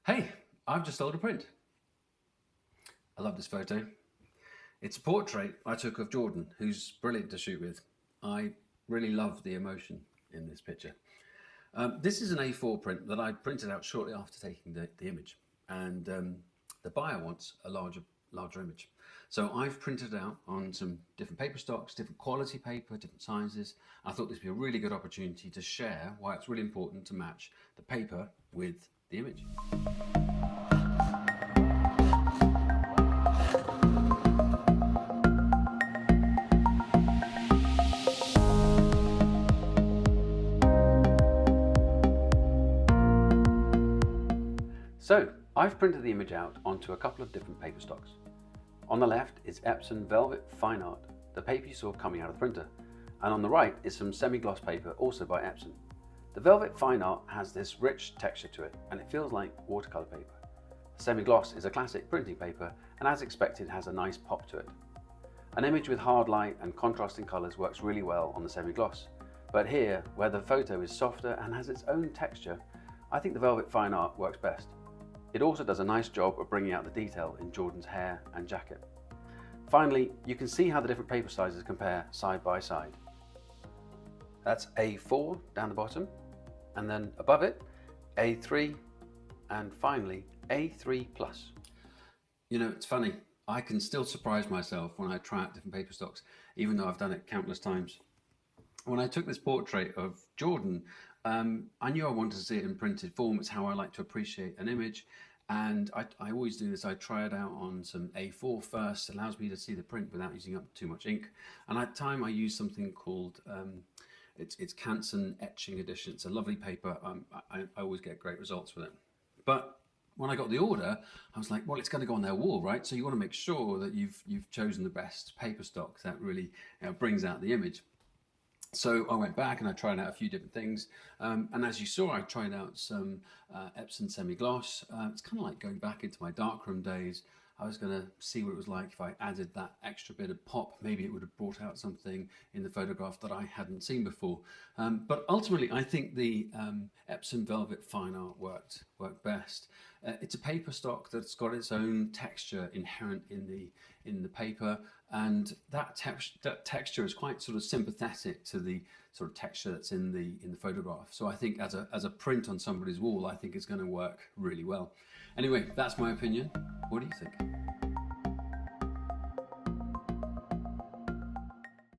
Hey, I've just sold a print. I love this photo. It's a portrait I took of Jordan, who's brilliant to shoot with. I really love the emotion in this picture. This is an A4 print that I printed out shortly after taking the image, and the buyer wants a larger image. So I've printed it out on some different paper stocks, different quality paper, different sizes. I thought this would be a really good opportunity to share why it's really important to match the paper with the image. So I've printed the image out onto a couple of different paper stocks. On the left is Epson Velvet Fine Art, the paper you saw coming out of the printer, and on the right is some semi-gloss paper, also by Epson. The Velvet Fine Art has this rich texture to it, and it feels like watercolor paper. The semi-gloss is a classic printing paper, and as expected has a nice pop to it. An image with hard light and contrasting colors works really well on the semi-gloss, but here, where the photo is softer and has its own texture, I think the Velvet Fine Art works best. It also does a nice job of bringing out the detail in Jordan's hair and jacket. Finally, you can see how the different paper sizes compare side by side. That's A4 down the bottom, and then above it, A3, and finally A3+. You know, it's funny, I can still surprise myself when I try out different paper stocks, even though I've done it countless times. When I took this portrait of Jordan, I knew I wanted to see it in printed form. It's how I like to appreciate an image. And I always do this. I try it out on some A4 first. It allows me to see the print without using up too much ink. And at the time I use something called, it's Canson Eteching edition. It's a lovely paper. I always get great results with it. But when I got the order, I was like, well, it's going to go on their wall, right? So you want to make sure that you've chosen the best paper stock that really brings out the image. So I went back and I tried out a few different things, and as you saw, I tried out some Epson semi-gloss. It's kind of like going back into my darkroom days. I was going to see what it was like if I added that extra bit of pop. Maybe it would have brought out something in the photograph that I hadn't seen before. But ultimately, I think the Epson Velvet Fine Art worked best. It's a paper stock that's got its own texture inherent in the paper, and that texture is quite sort of sympathetic to the sort of texture that's in the photograph. So I think as a print on somebody's wall, I think it's going to work really well. Anyway, that's my opinion. What do you think?